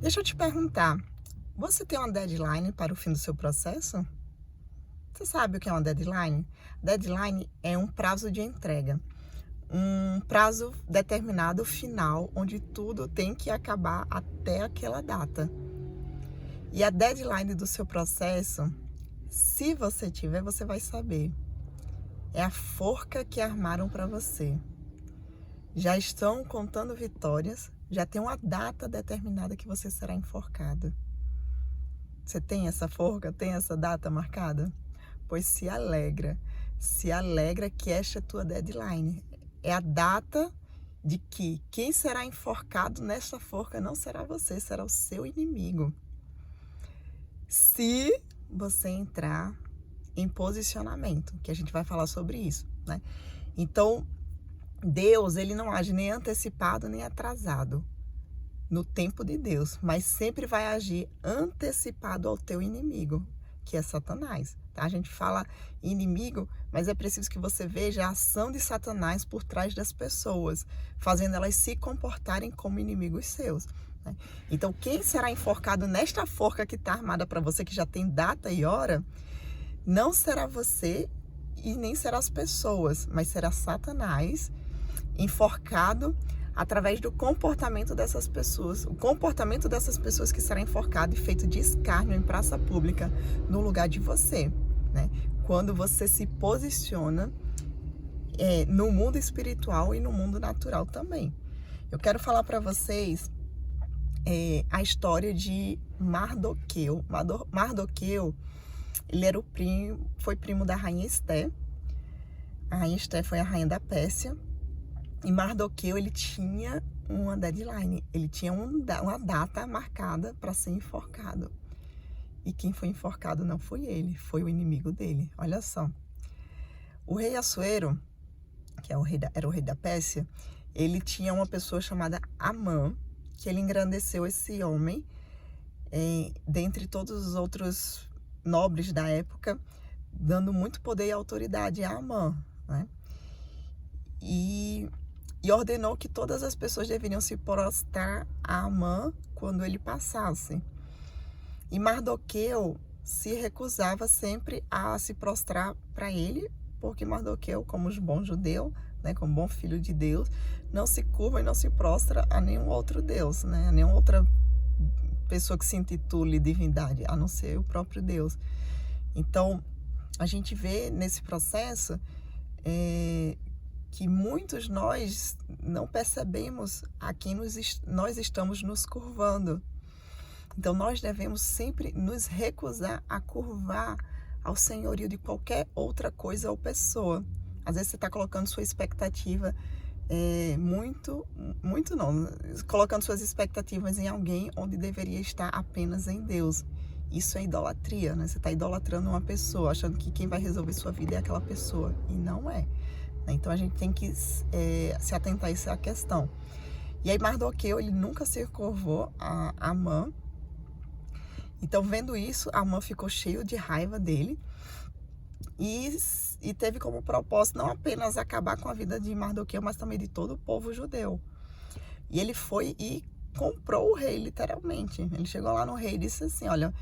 Deixa eu te perguntar, você tem uma deadline para o fim do seu processo? Você sabe o que é uma deadline? Deadline é um prazo de entrega, um prazo determinado final, onde tudo tem que acabar até aquela data. E a deadline do seu processo, se você tiver, você vai saber. É a forca que armaram para você. Já estão contando vitórias, já tem uma data determinada que você será enforcado. Você tem essa forca, tem essa data marcada? Pois se alegra que esta é a tua deadline. É a data de que quem será enforcado nesta forca não será você, será o seu inimigo. Se você entrar em posicionamento, que a gente vai falar sobre isso, né? Então, Deus, ele não age nem antecipado nem atrasado no tempo de Deus, mas sempre vai agir antecipado ao teu inimigo, que é Satanás. Tá? A gente fala inimigo, mas é preciso que você veja a ação de Satanás por trás das pessoas, fazendo elas se comportarem como inimigos seus. Né? Então, quem será enforcado nesta forca que está armada para você, que já tem data e hora, não será você e nem será as pessoas, mas será Satanás enforcado através do comportamento dessas pessoas. O comportamento dessas pessoas que será enforcado e feito de escárnio em praça pública no lugar de você, né? Quando você se posiciona no mundo espiritual e no mundo natural também. Eu quero falar para vocês a história de Mardoqueu. Mardoqueu, ele era foi primo da rainha Esté. A rainha Esté foi a rainha da Pérsia. E Mardoqueu, ele tinha uma deadline, ele tinha uma data marcada para ser enforcado. E quem foi enforcado não foi ele, foi o inimigo dele. Olha só. O rei Assuero, que era o rei da Pérsia, ele tinha uma pessoa chamada Amã, que ele engrandeceu esse homem dentre todos os outros nobres da época, dando muito poder e autoridade a Amã, né? E ordenou que todas as pessoas deveriam se prostrar a Amã quando ele passasse. E Mardoqueu se recusava sempre a se prostrar para ele, porque Mardoqueu, como bom judeu, né, como bom filho de Deus, não se curva e não se prostra a nenhum outro Deus, né, a nenhuma outra pessoa que se intitule divindade, a não ser o próprio Deus. Então, a gente vê nesse processo que muitos nós não percebemos a quem nós estamos nos curvando. Então, nós devemos sempre nos recusar a curvar ao senhorio de qualquer outra coisa ou pessoa. Às vezes você está colocando sua expectativa colocando suas expectativas em alguém onde deveria estar apenas em Deus. Isso é idolatria, né? Você está idolatrando uma pessoa, achando que quem vai resolver sua vida é aquela pessoa, e não é. Então a gente tem que se atentar a essa questão. E aí Mardoqueu, ele nunca se curvou a Amã. Então, vendo isso, Amã ficou cheio de raiva dele e teve como propósito não apenas acabar com a vida de Mardoqueu, mas também de todo o povo judeu. E ele foi e comprou o rei, literalmente. Ele chegou lá no rei e disse assim, olha,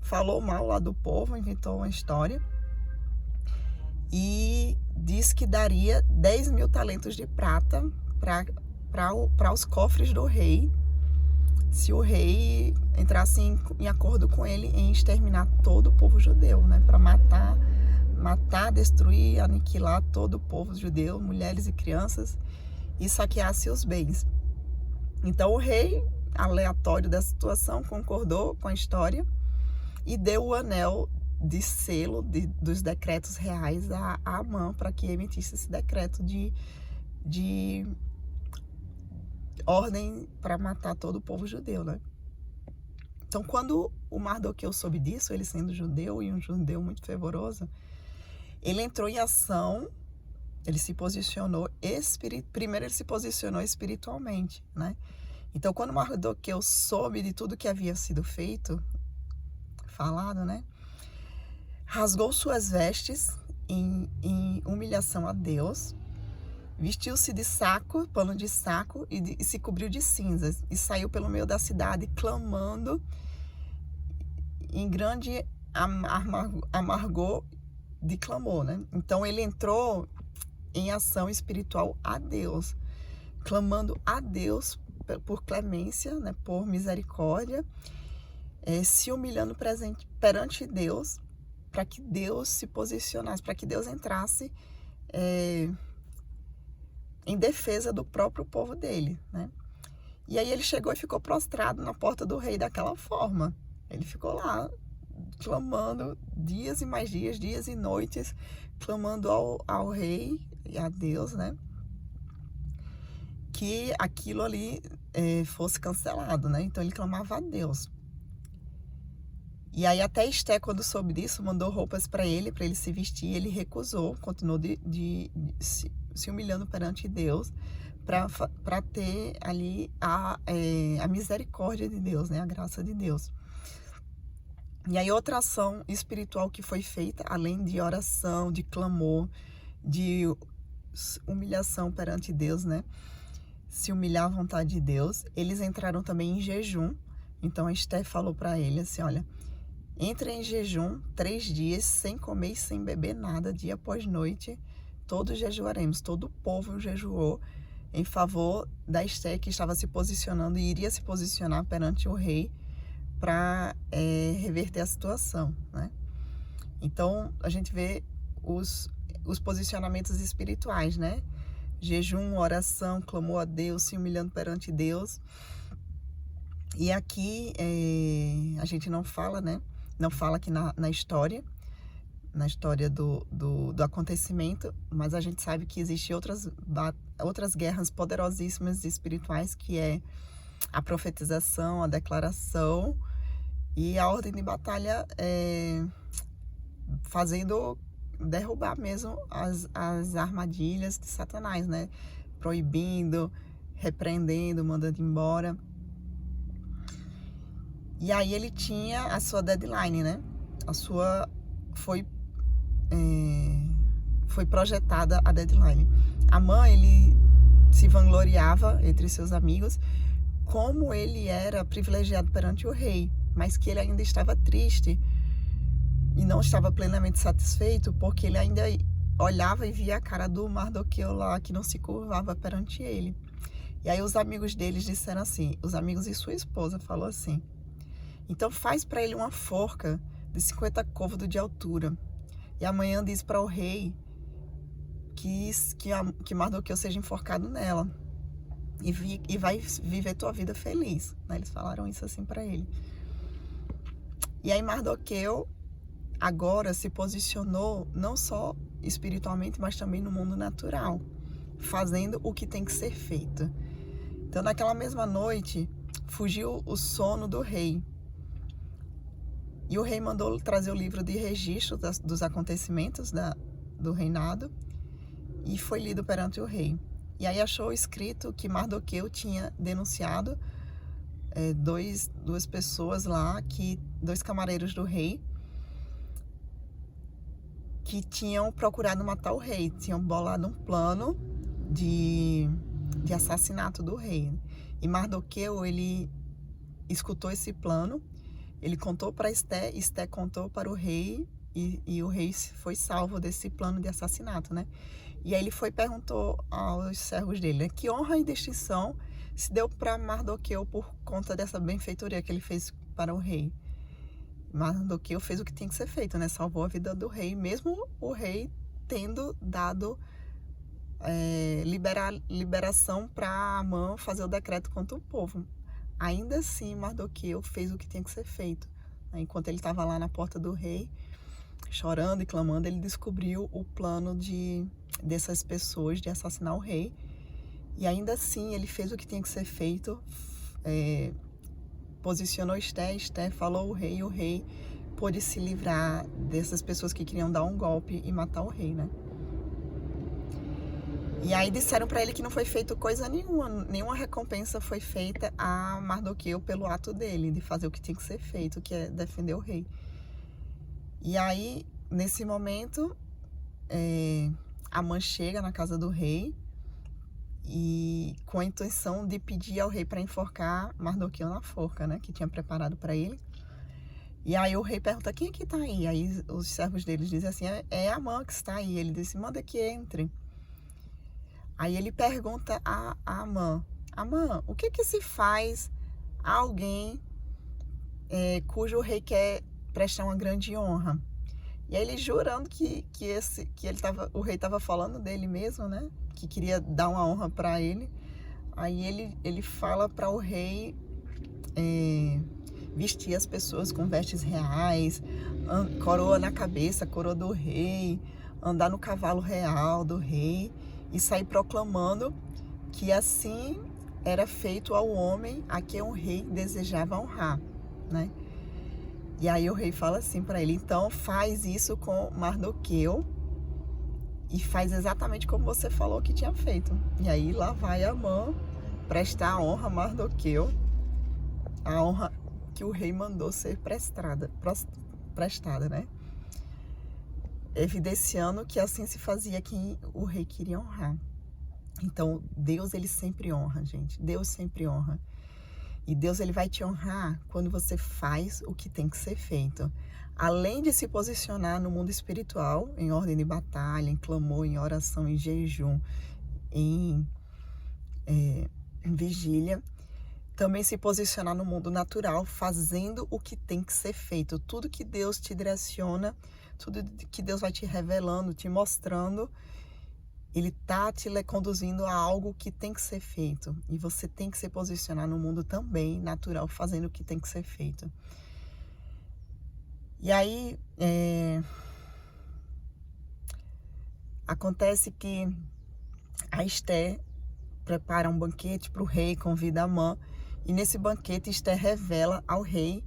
falou mal lá do povo, inventou uma história e disse que daria 10 mil talentos de prata para os cofres do rei, se o rei entrasse em acordo com ele em exterminar todo o povo judeu, né? Para matar, destruir, aniquilar todo o povo judeu, mulheres e crianças, e saqueasse os bens. Então o rei, aleatório da situação, concordou com a história e deu o anel de selo dos decretos reais a Amã para que emitisse esse decreto de ordem para matar todo o povo judeu, né? Então, quando o Mardoqueu soube disso, ele sendo judeu e um judeu muito fervoroso, ele entrou em ação, ele se posicionou primeiro ele se posicionou espiritualmente, né? Então, quando Mardoqueu soube de tudo que havia sido falado, né? Rasgou suas vestes em humilhação a Deus vestiu-se de saco, pano de saco, e se cobriu de cinzas, e saiu pelo meio da cidade, clamando em grande amargor de clamor, né? Então ele entrou em ação espiritual a Deus, clamando a Deus por clemência, né, por misericórdia, se humilhando perante Deus, para que Deus se posicionasse, para que Deus entrasse em defesa do próprio povo dele, né? E aí ele chegou e ficou prostrado na porta do rei daquela forma. Ele ficou lá clamando dias e mais dias, dias e noites, clamando ao rei e a Deus, né? Que aquilo ali fosse cancelado, né? Então ele clamava a Deus. E aí até Esté, quando soube disso, mandou roupas para ele se vestir. Ele recusou, continuou se humilhando perante Deus para ter ali a misericórdia de Deus, né? A graça de Deus. E aí outra ação espiritual que foi feita, além de oração, de clamor, de humilhação perante Deus, né? Se humilhar à vontade de Deus, eles entraram também em jejum. Então a Esté falou para ele assim, olha, entre em jejum 3 dias, sem comer e sem beber nada, dia após noite, todos jejuaremos. Todo o povo jejuou em favor da Esté, que estava se posicionando e iria se posicionar perante o rei para reverter a situação, né? Então a gente vê os posicionamentos espirituais, né? Jejum, oração, clamou a Deus, se humilhando perante Deus. E aqui a gente não fala, né? Não fala aqui na história do acontecimento, mas a gente sabe que existem outras guerras poderosíssimas espirituais, que é a profetização, a declaração e a ordem de batalha, fazendo derrubar mesmo as armadilhas de Satanás, né? Proibindo, repreendendo, mandando embora. E aí ele tinha a sua deadline, né? Foi projetada a deadline. Amã, ele se vangloriava entre seus amigos como ele era privilegiado perante o rei, mas que ele ainda estava triste e não estava plenamente satisfeito, porque ele ainda olhava e via a cara do Mardoqueu lá, que não se curvava perante ele. E aí os amigos deles disseram assim, os amigos e sua esposa falou assim, então faz para ele uma forca de 50 côvados de altura, e amanhã diz para o rei que Mardoqueu seja enforcado nela, e vai viver tua vida feliz, né? Eles falaram isso assim para ele. E aí Mardoqueu agora se posicionou não só espiritualmente, mas também no mundo natural, fazendo o que tem que ser feito. Então naquela mesma noite fugiu o sono do rei, e o rei mandou trazer o livro de registro dos acontecimentos do reinado, e foi lido perante o rei. E aí achou escrito que Mardoqueu tinha denunciado duas pessoas lá, dois camareiros do rei, que tinham procurado matar o rei, tinham bolado um plano de assassinato do rei. E Mardoqueu, ele escutou esse plano, ele contou para Esté, Esté contou para o rei, e o rei foi salvo desse plano de assassinato, né? E aí ele perguntou aos servos dele, né, que honra e distinção se deu para Mardoqueu por conta dessa benfeitoria que ele fez para o rei. Mardoqueu fez o que tinha que ser feito, né? Salvou a vida do rei, mesmo o rei tendo dado liberação para Amã fazer o decreto contra o povo. Ainda assim, Mardoqueu fez o que tinha que ser feito. Enquanto ele estava lá na porta do rei, chorando e clamando, ele descobriu o plano dessas pessoas de assassinar o rei. E ainda assim, ele fez o que tinha que ser feito, posicionou Esté falou o rei, e o rei pôde se livrar dessas pessoas que queriam dar um golpe e matar o rei, né? E aí disseram para ele que não foi feito coisa nenhuma recompensa foi feita a Mardoqueu pelo ato dele, de fazer o que tinha que ser feito, que é defender o rei. E aí, nesse momento, Amã chega na casa do rei, e com a intenção de pedir ao rei para enforcar Mardoqueu na forca, né, que tinha preparado para ele. E aí o rei pergunta, quem é que está aí? Aí os servos deles dizem assim, é Amã que está aí. Ele disse, manda que entre. Aí ele pergunta a Amã, Amã, o que se faz a alguém cujo rei quer prestar uma grande honra? E aí ele jurando que o rei estava falando dele mesmo, né? Que queria dar uma honra para ele. Aí ele fala para o rei vestir as pessoas com vestes reais, coroa na cabeça, coroa do rei, andar no cavalo real do rei e sair proclamando que assim era feito ao homem a quem o rei desejava honrar, né? E aí o rei fala assim para ele, então faz isso com Mardoqueu e faz exatamente como você falou que tinha feito. E aí lá vai Amã prestar a honra a Mardoqueu, a honra que o rei mandou ser prestada, né? Evidenciando que assim se fazia quem o rei queria honrar. Então Deus, ele sempre honra, gente. Deus sempre honra. E Deus, ele vai te honrar quando você faz o que tem que ser feito. Além de se posicionar no mundo espiritual, em ordem de batalha, em clamor, em oração, em jejum, em vigília, também se posicionar no mundo natural, fazendo o que tem que ser feito. Tudo que Deus te direciona, tudo que Deus vai te revelando, te mostrando, Ele tá te conduzindo a algo que tem que ser feito. E você tem que se posicionar no mundo também natural, fazendo o que tem que ser feito. E aí, acontece que a Esther prepara um banquete para o rei, convida Amã. E nesse banquete, Esther revela ao rei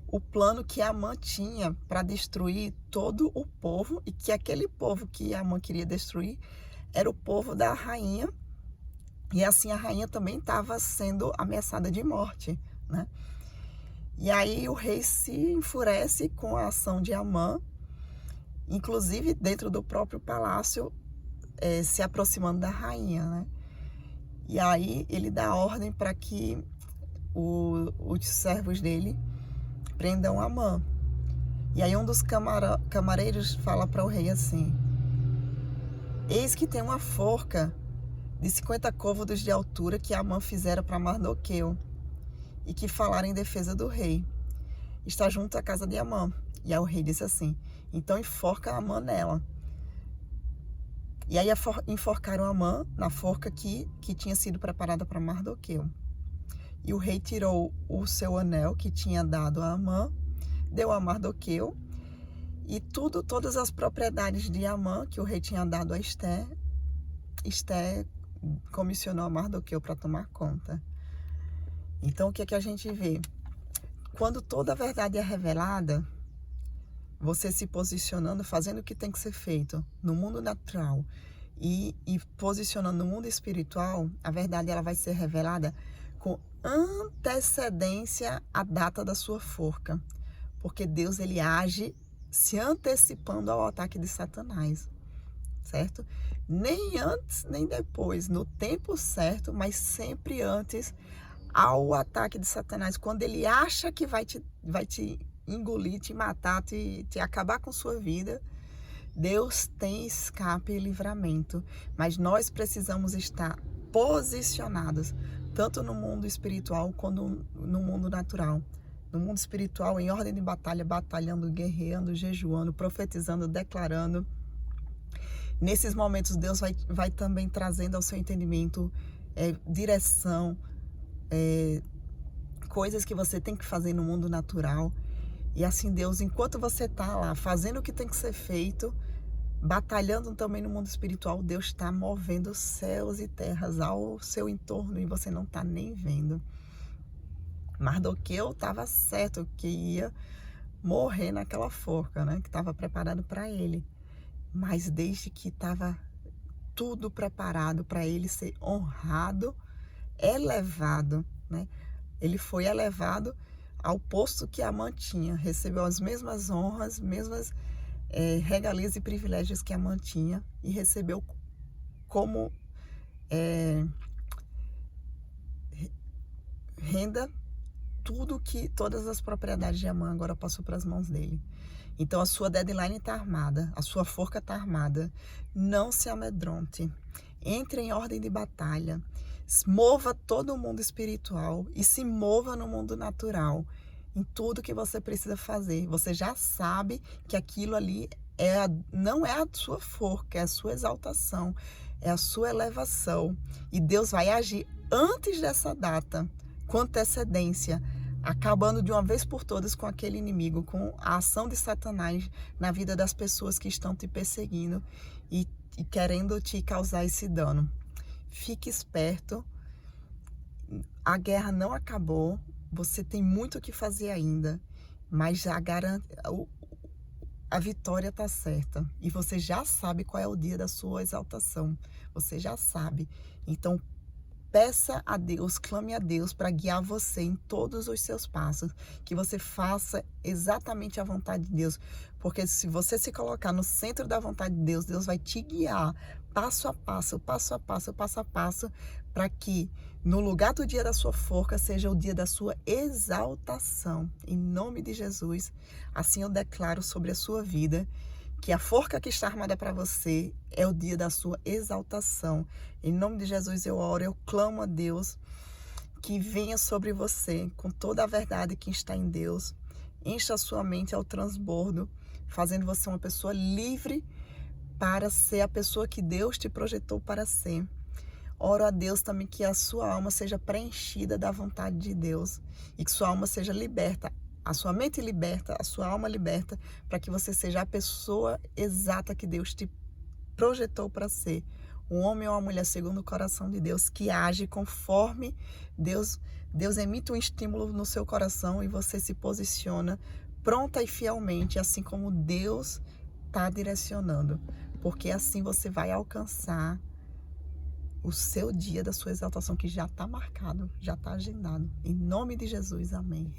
o plano que Amã tinha para destruir todo o povo. E que aquele povo que Amã queria destruir era o povo da rainha. E assim a rainha também estava sendo ameaçada de morte, né? E aí o rei se enfurece com a ação de Amã, inclusive dentro do próprio palácio, se aproximando da rainha, né? E aí ele dá ordem para que os servos dele prendam Amã. E aí um dos camareiros fala para o rei assim, eis que tem uma forca de 50 côvados de altura que Amã fizera para Mardoqueu e que falaram em defesa do rei. Está junto à casa de Amã. E aí o rei disse assim, então enforca Amã nela. E aí enforcaram Amã na forca que tinha sido preparada para Mardoqueu. E o rei tirou o seu anel que tinha dado a Amã, deu a Mardoqueu, e todas as propriedades de Amã que o rei tinha dado a Esther comissionou a Mardoqueu para tomar conta. Então o que é que a gente vê? Quando toda a verdade é revelada, você se posicionando, fazendo o que tem que ser feito no mundo natural e posicionando no mundo espiritual, a verdade ela vai ser revelada com antecedência à data da sua forca. Porque Deus, ele age se antecipando ao ataque de Satanás, certo? Nem antes, nem depois, no tempo certo, mas sempre antes ao ataque de Satanás. Quando ele acha que vai te engolir, te matar, te acabar com sua vida, Deus tem escape e livramento. Mas nós precisamos estar posicionados, tanto no mundo espiritual quanto no mundo natural. No mundo espiritual, em ordem de batalha, batalhando, guerreando, jejuando, profetizando, declarando. Nesses momentos, Deus vai também trazendo ao seu entendimento direção, coisas que você tem que fazer no mundo natural. E assim, Deus, enquanto você está lá fazendo o que tem que ser feito, batalhando também no mundo espiritual, Deus está movendo céus e terras ao seu entorno e você não está nem vendo. Mardoqueu estava certo que ia morrer naquela forca, né? Que estava preparado para ele. Mas desde que estava tudo preparado para ele ser honrado, elevado, né? Ele foi elevado ao posto que Amã tinha, recebeu as mesmas honras, mesmas regalias e privilégios que Amã tinha e recebeu como renda todas as propriedades de Amã agora passou para as mãos dele. Então a sua deadline está armada, a sua forca está armada. Não se amedronte. Entre em ordem de batalha. Mova todo o mundo espiritual e se mova no mundo natural. Em tudo que você precisa fazer. Você já sabe que aquilo ali não é a sua forca, é a sua exaltação, é a sua elevação. E Deus vai agir antes dessa data, com antecedência, acabando de uma vez por todas com aquele inimigo, com a ação de Satanás na vida das pessoas que estão te perseguindo e querendo te causar esse dano. Fique esperto, a guerra não acabou, você tem muito o que fazer ainda, mas já a vitória está certa e você já sabe qual é o dia da sua exaltação, você já sabe. Então, peça a Deus, clame a Deus para guiar você em todos os seus passos, que você faça exatamente a vontade de Deus, porque se você se colocar no centro da vontade de Deus, Deus vai te guiar passo a passo, passo a passo, passo a passo, para que no lugar do dia da sua forca seja o dia da sua exaltação. Em nome de Jesus, assim eu declaro sobre a sua vida, que a forca que está armada para você é o dia da sua exaltação. Em nome de Jesus eu oro, eu clamo a Deus que venha sobre você com toda a verdade que está em Deus. Encha a sua mente ao transbordo, fazendo você uma pessoa livre para ser a pessoa que Deus te projetou para ser. Oro a Deus também que a sua alma seja preenchida da vontade de Deus e que sua alma seja liberta. A sua mente liberta, a sua alma liberta, para que você seja a pessoa exata que Deus te projetou para ser. Um homem ou uma mulher segundo o coração de Deus, que age conforme Deus emite um estímulo no seu coração e você se posiciona pronta e fielmente, assim como Deus está direcionando. Porque assim você vai alcançar o seu dia da sua exaltação, que já está marcado, já está agendado. Em nome de Jesus, amém.